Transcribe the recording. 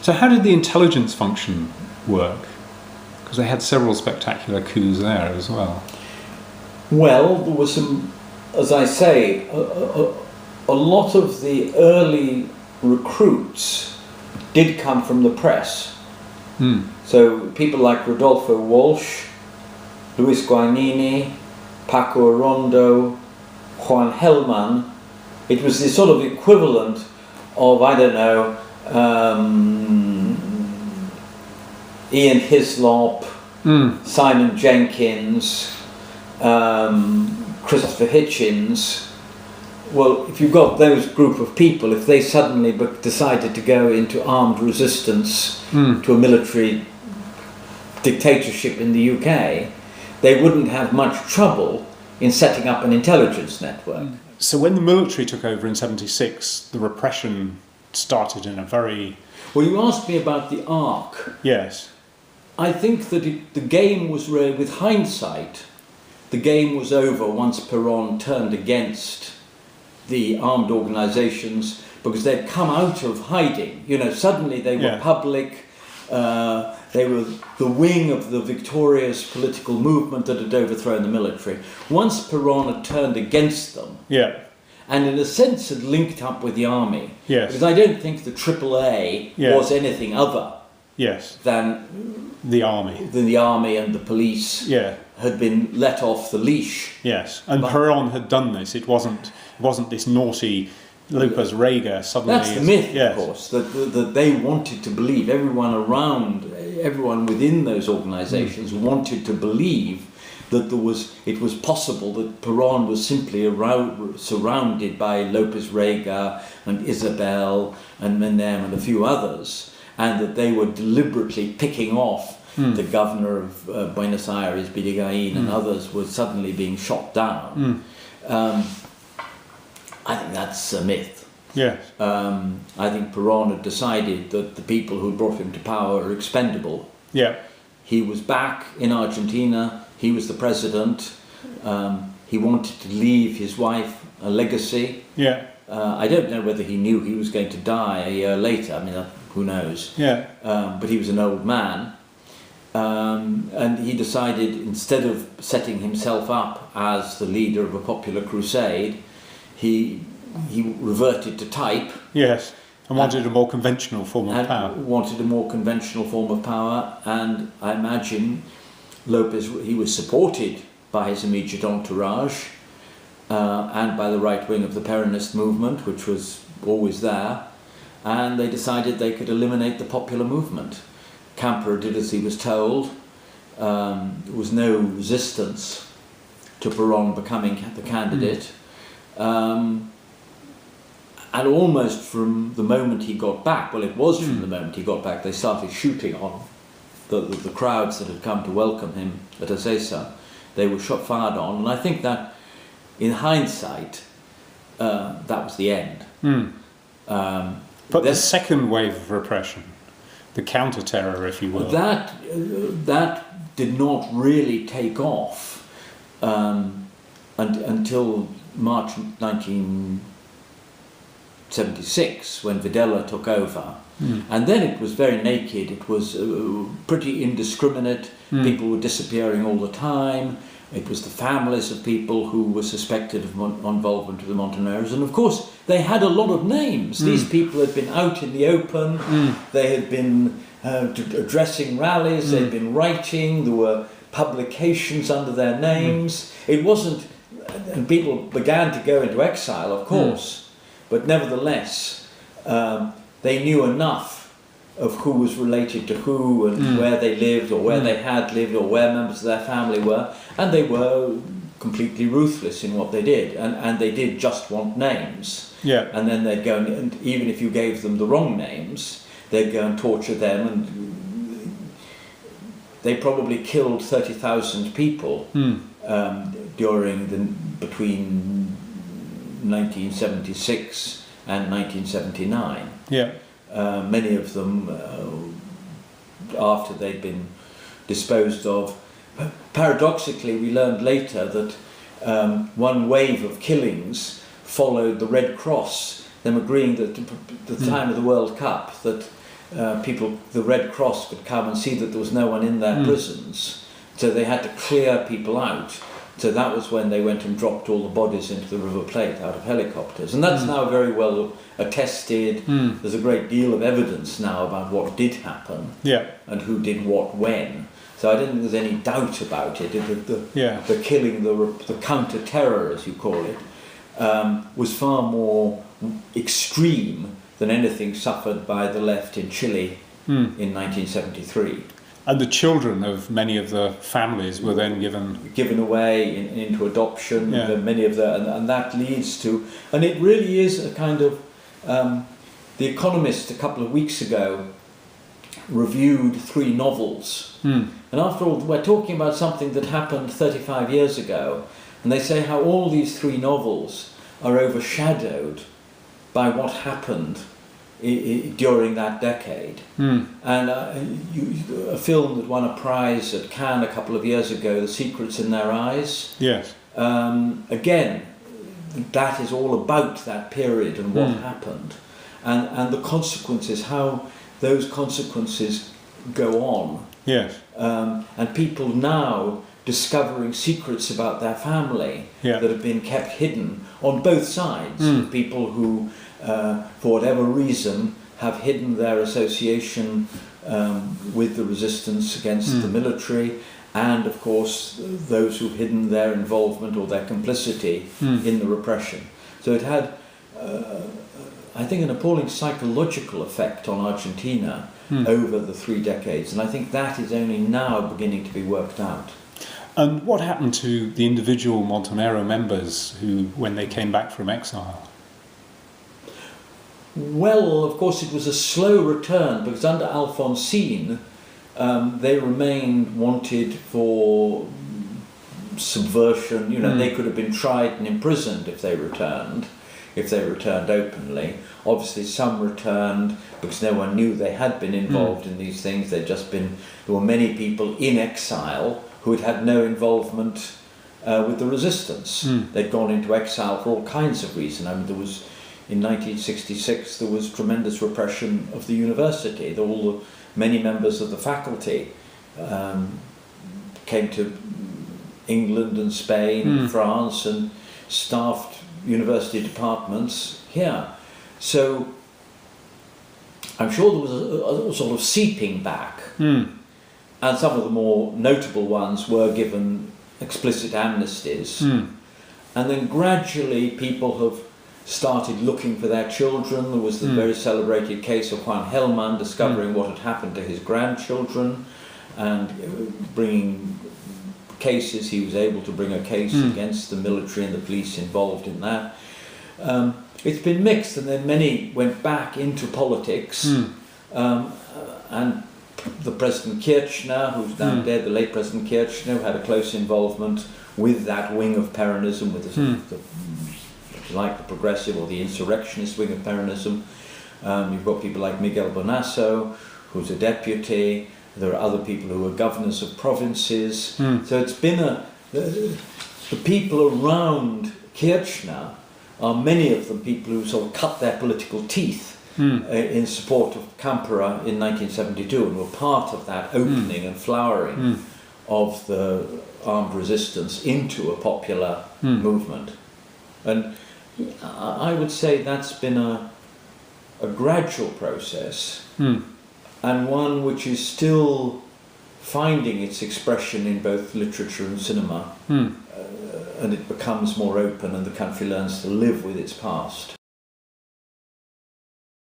So how did the intelligence function work? Because they had several spectacular coups there as well. Well, there was some, as I say, a lot of the early recruits did come from the press. So people like Rodolfo Walsh, Luis Guagnini, Paco Arrondo, Juan Hellman. It was the sort of equivalent of, I don't know, Ian Hislop, Simon Jenkins, Christopher Hitchens. Well, if you've got those group of people, if they suddenly decided to go into armed resistance to a military dictatorship in the UK, they wouldn't have much trouble in setting up an intelligence network. So when the military took over in 76, the repression started in a very... Well, you asked me about the arc. Yes. I think that the game was really, with hindsight, the game was over once Peron turned against the armed organizations, because they'd come out of hiding. You know, suddenly they were public, they were the wing of the victorious political movement that had overthrown the military. Once Peron had turned against them, and in a sense had linked up with the army, because I don't think the AAA was anything other than the army. The army and the police had been let off the leash. Yes, and Peron had done this. It wasn't this naughty Lopez Rega suddenly. That's the myth, of course, that they wanted to believe. Everyone within those organisations wanted to believe that it was possible that Peron was simply surrounded by Lopez Rega and Isabel and Menem and a few others, and that they were deliberately picking off the governor of Buenos Aires, Bidigain, and others were suddenly being shot down. I think that's a myth. Yes. I think Peron had decided that the people who brought him to power are expendable. Yeah. He was back in Argentina. He was the president. He wanted to leave his wife a legacy. Yeah. I don't know whether he knew he was going to die a year later. I mean, who knows? Yeah. But he was an old man. And he decided, instead of setting himself up as the leader of a popular crusade, he reverted to type. Yes, and wanted a more conventional form of power. And I imagine he was supported by his immediate entourage and by the right wing of the Peronist movement, which was always there, and they decided they could eliminate the popular movement. Camper did as he was told. There was no resistance to Peron becoming the candidate. And almost from the moment he got back, well, it was from the moment he got back, they started shooting on the crowds that had come to welcome him at Ezeiza. They were fired on, and I think that, in hindsight, that was the end. But the second wave of repression, the counter-terror, if you will, that did not really take off until March 1976, when Videla took over. And then it was very naked. It was pretty indiscriminate. People were disappearing all the time. It was the families of people who were suspected of involvement with the Montoneros. And of course, they had a lot of names. These people had been out in the open. They had been addressing rallies. They'd been writing. There were publications under their names. It wasn't... And people began to go into exile, of course. But nevertheless, they knew enough of who was related to who and where they lived or where they had lived or where members of their family were, and they were completely ruthless in what they did, and they did just want names. And then they'd go and even if you gave them the wrong names, they'd go and torture them, and they probably killed 30,000 people between 1976 and 1979. Many of them, after they'd been disposed of. Paradoxically, we learned later that one wave of killings followed the Red Cross, them agreeing that at the time of the World Cup, that people, the Red Cross could come and see that there was no one in their prisons, so they had to clear people out. So that was when they went and dropped all the bodies into the River Plate out of helicopters. And that's now very well attested. There's a great deal of evidence now about what did happen and who did what when. So I don't think there's any doubt about it. The killing, the counter-terror, as you call it, was far more extreme than anything suffered by the left in Chile in 1973. And the children of many of the families were then given away into adoption. Many of and that leads to, and it really is a kind of. The Economist a couple of weeks ago reviewed 3 novels, and after all, we're talking about something that happened 35 years ago, and they say how all these 3 novels are overshadowed by what happened during that decade. And a film that won a prize at Cannes a couple of years ago, The Secrets in Their Eyes. Yes. Again, that is all about that period and what happened, and the consequences, how those consequences go on. Yes. And people now discovering secrets about their family that have been kept hidden on both sides. People who, for whatever reason, have hidden their association with the resistance against the military, and of course those who've hidden their involvement or their complicity in the repression. So it had, I think, an appalling psychological effect on Argentina over the 3 decades, and I think that is only now beginning to be worked out. And what happened to the individual Montonero members who, when they came back from exile? Well, of course, it was a slow return, because under Alfonsín, they remained wanted for subversion. They could have been tried and imprisoned if they returned openly. Obviously, some returned because no one knew they had been involved in these things. There were many people in exile who had had no involvement with the resistance. They'd gone into exile for all kinds of reasons. I mean, in 1966, there was tremendous repression of the university. Many members of the faculty came to England and Spain and France and staffed university departments here. So I'm sure there was a sort of seeping back. And some of the more notable ones were given explicit amnesties. And then gradually people have started looking for their children. There was the very celebrated case of Juan Hellman discovering what had happened to his grandchildren and bringing cases. He was able to bring a case against the military and the police involved in that. It's been mixed, and then many went back into politics, and the President Kirchner, who's now dead, the late President Kirchner, had a close involvement with that wing of Peronism, with the progressive or the insurrectionist wing of Peronism. You've got people like Miguel Bonasso, who's a deputy. There are other people who are governors of provinces. So it's been the people around Kirchner are many of them people who sort of cut their political teeth in support of Campera in 1972 and were part of that opening and flowering of the armed resistance into a popular movement. And I would say that's been a gradual process, and one which is still finding its expression in both literature and cinema, and it becomes more open and the country learns to live with its past.